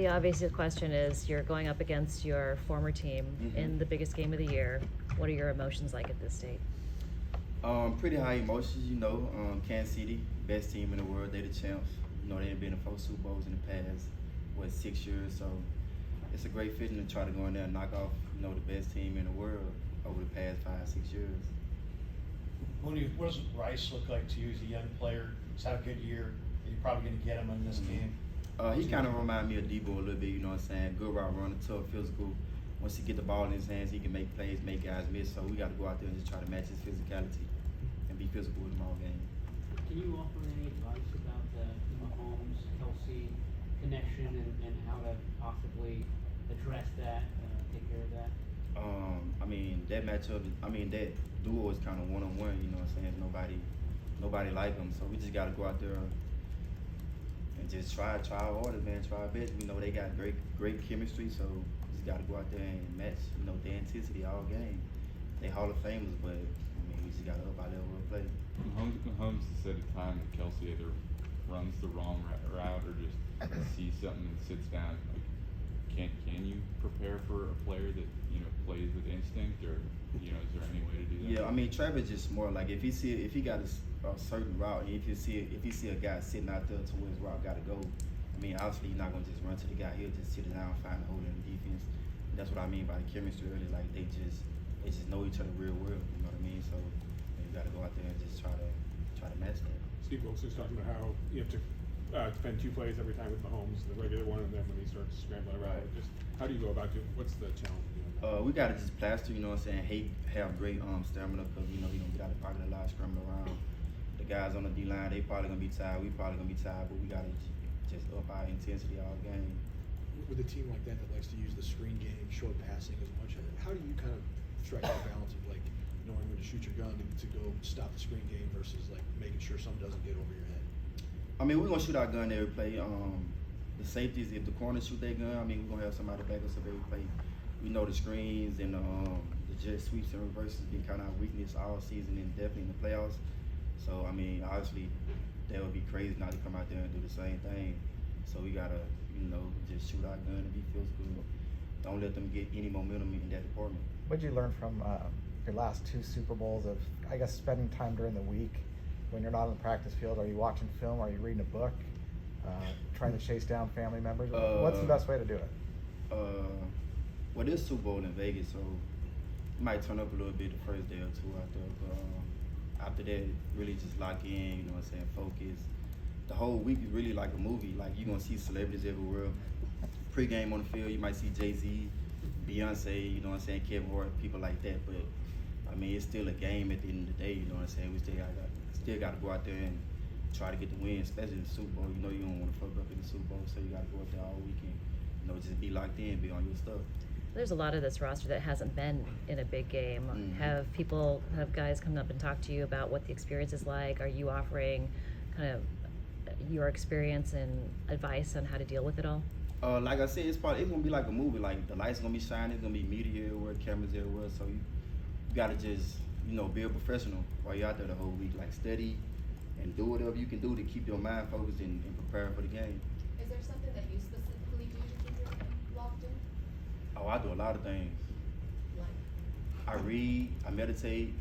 the obvious question is you're going up against your former team in the biggest game of the year. What are your emotions like at this state? Pretty high emotions, you know. Kansas City, best team in the world, they the champs. You know, they've been in 4 Super Bowls in the past, 6 years. So it's a great feeling to try to go in there and knock off, you know, the best team in the world over the past 5-6 years. Mooney, what does Rice look like to you as a young player? He's had a good year. You're probably going to get him in this game. He kind of remind me of Debo a little bit, you know what I'm saying? Good route runner, tough, physical. Once he get the ball in his hands, he can make plays, make guys miss. So we got to go out there and just try to match his physicality and be physical with him all game. Can you offer any advice about the Mahomes-Kelsey connection and how to possibly address that, take care of that? I mean, that matchup, that duo is kind of one-on-one, you know what I'm saying? Nobody like them. So we just got to go out there and just try our hardest, man, try our best. We know they got great chemistry, so we just got to go out there and match, you know, the intensity all game. They Hall of Famers, but we just got to up our level of play. Mahomes has said at time that Kelsey either runs the wrong route or just sees something and sits down. Like, can you prepare for a player that, you know, plays with instinct, or, you know, is there any way to do that? Yeah, Travis just more like if he got a certain route, and if you see a guy sitting out there to where his route got to go, obviously you're not gonna just run to the guy. He'll just sit down, find a hole in the defense. And that's what I mean by the chemistry. Really, like they just know each other real well. You know what I mean? So you got to go out there and just try to match that. Steve Wilkes is talking about how you have to defend 2 plays every time with Mahomes, the regular one, and then when he starts scrambling around. Right. Just how do you go about it? What's the challenge? We got to just plaster, you know what I'm saying, have great stamina, because, you know, you don't get out of the pocket a lot, scrambling around. The guys on the D-line, they probably going to be tired. We probably going to be tired, but we got to just up our intensity all game. With a team like that likes to use the screen game, short passing as much, how do you kind of strike that balance of, like, knowing when to shoot your gun to go stop the screen game versus, like, making sure something doesn't get over your head? We're going to shoot our gun every play. The safeties, if the corners shoot their gun, we're going to have somebody back us up every play. We know the screens and the jet sweeps and reverses been kind of our weakness all season and definitely in the playoffs. So, obviously, that would be crazy not to come out there and do the same thing. So we got to, you know, just shoot our gun and be physical. Don't let them get any momentum in that department. What did you learn from your last 2 Super Bowls of, I guess, spending time during the week when you're not on the practice field? Are you watching film? Are you reading a book? Trying to chase down family members? What's the best way to do it? Well, this Super Bowl in Vegas, so you might turn up a little bit the first day or 2 out there. But after that, really just lock in, you know what I'm saying, focus. The whole week is really like a movie. Like, you're going to see celebrities everywhere. Pre-game on the field, you might see Jay-Z, Beyonce, you know what I'm saying, Kevin Hart, people like that. But, it's still a game at the end of the day, you know what I'm saying. We still got to go out there and try to get the win, especially in the Super Bowl. You know you don't want to fuck up in the Super Bowl, so you got to go out there all weekend. You know, just be locked in, be on your stuff. There's a lot of this roster that hasn't been in a big game. Have guys come up and talk to you about what the experience is like? Are you offering kind of your experience and advice on how to deal with it all? Like I said, it's gonna be like a movie. Like, the lights gonna be shining, it's gonna be media everywhere, cameras everywhere. So you gotta just, you know, be a professional while you're out there the whole week. Like, study and do whatever you can do to keep your mind focused and preparing for the game. Is there something that you specifically do to keep your mind locked in? Oh, I do a lot of things. Like? I read, I meditate,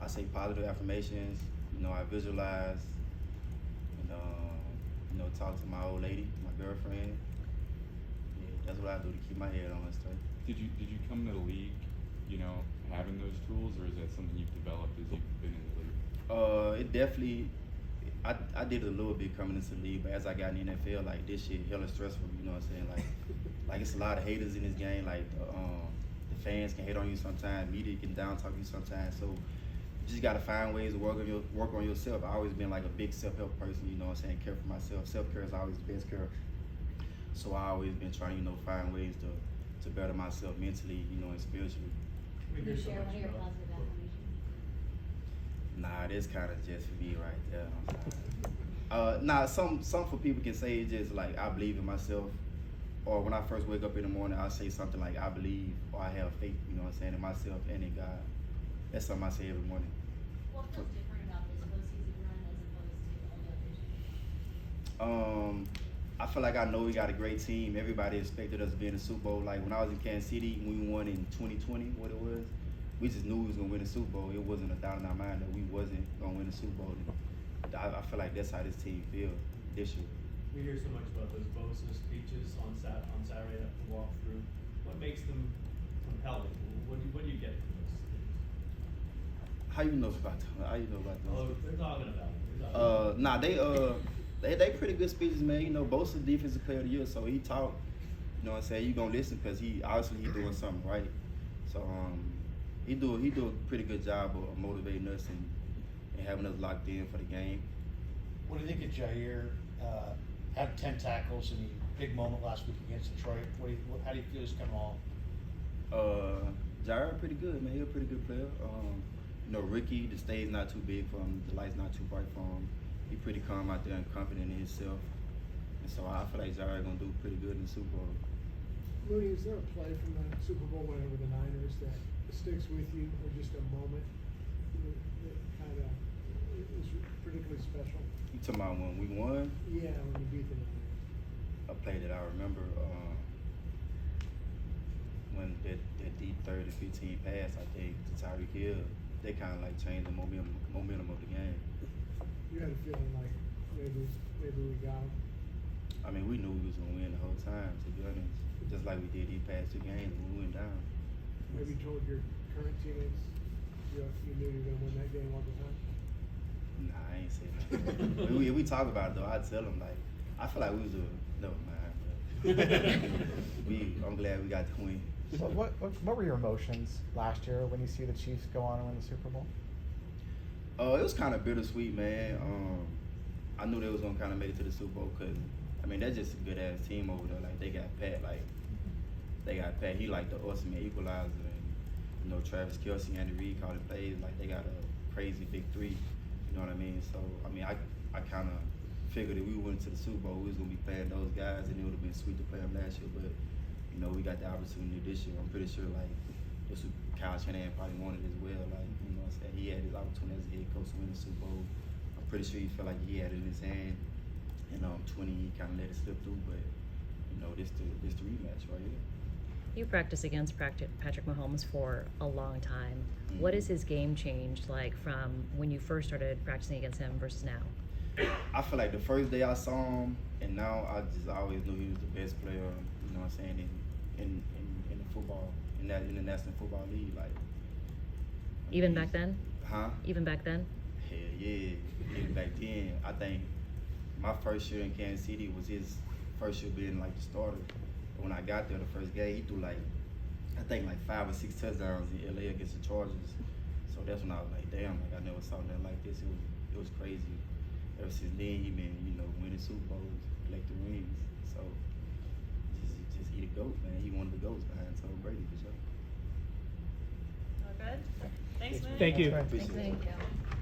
I say positive affirmations, you know, I visualize, and you know, talk to my old lady, my girlfriend. Yeah, that's what I do to keep my head on straight. Did you come to the league, you know, having those tools, or is that something you've developed as you've been in the league? It definitely, I did a little bit coming into the league, but as I got in the NFL, like, this shit hella stressful, you know what I'm saying? Like it's a lot of haters in this game. Like, the fans can hate on you sometimes, media can down talk you sometimes. So you just gotta find ways to work on yourself. I've always been like a big self-help person, you know what I'm saying? Care for myself. Self-care is always the best care. So I always been trying, you know, find ways to better myself mentally, you know, and spiritually. Can you share one of your positive affirmations? Nah, this kind of just for me right there. Nah, some for people can say it's just like, I believe in myself. Or when I first wake up in the morning, I'll say something like, I believe, or I have faith, you know what I'm saying, in myself and in God. That's something I say every morning. What feels different about this postseason run as opposed to all the others? I feel like I know we got a great team. Everybody expected us to be in the Super Bowl. Like when I was in Kansas City, when we won in 2020, what it was, we just knew we was gonna win the Super Bowl. It wasn't a doubt in our mind that we wasn't gonna win the Super Bowl. I feel like that's how this team feels this year. We hear so much about those Bosa speeches on Saturday that we walk through. What makes them compelling? What do you get from those speeches? How you know about them? How you know about them? Oh, they're talking about it. Nah, they pretty good speeches, man. You know, Bosa's defensive player of the year, so he talk. You know what I'm saying? You gonna listen because he doing something right. So he do a pretty good job of motivating us and having us locked in for the game. What do you think of Jair? Had 10 tackles in a big moment last week against Detroit. How do you feel he's coming along? Jair pretty good, man. He's a pretty good player. You know, Ricky, the stage not too big for him. The light's not too bright for him. He pretty calm out there and confident in himself. And so I feel like Jair gonna do pretty good in the Super Bowl. Mooney, is there a play from the Super Bowl win over the Niners that sticks with you, or just a moment that kind of is particularly special? You talking about when we won? Yeah, when you beat the Niners. A play that I remember when that deep 30 to 15 pass, I think, to Tyreek Hill, they kind of like changed the momentum of the game. You had a feeling like maybe we got him. I mean, we knew we was gonna win the whole time, to be honest. Just like we did these past 2 games when we went down. Maybe you told your current teammates you knew you were going to win that game all the time? Nah, I ain't saying that. we talk about it though. I tell them like, I feel like we was never mind. But I'm glad we got the win. So what were your emotions last year when you see the Chiefs go on and win the Super Bowl? It was kind of bittersweet, man. I knew they was gonna kind of make it to the Super Bowl because, I mean, that's just a good ass team over there. Like they got Pat, He like the ultimate equalizer, and you know Travis Kelce, Andy Reid calling plays. Like they got a crazy big 3. You know what I mean? So I mean, I kind of figured that we went to the Super Bowl, we was gonna be playing those guys, and it would have been sweet to play them last year. But you know, we got the opportunity this year. I'm pretty sure like this was Kyle Shanahan probably wanted as well. Like you know, what I'm saying, he had his opportunity as a head coach to win the Super Bowl. I'm pretty sure he felt like he had it in his hand. And 20, he kind of let it slip through, but you know, this the rematch right here. You practice against Patrick Mahomes for a long time. Mm-hmm. What is his game changed like from when you first started practicing against him versus now? I feel like the first day I saw him, and now I always knew he was the best player. You know what I'm saying in the football, in the National Football League, like. Even back then? Huh? Even back then? Hell yeah. Even back then, I think my first year in Kansas City was his first year being like the starter. When I got there the first game, he threw like, I think like 5 or 6 touchdowns in LA against the Chargers. So that's when I was like, damn, like I never saw nothing like this. It was crazy. Ever since then, he been, you know, winning Super Bowls, collecting rings. So just he the GOAT, man. He one of the GOATs behind Tom Brady for sure. All good? Thanks, man. Thank you. Appreciate it. Thank you.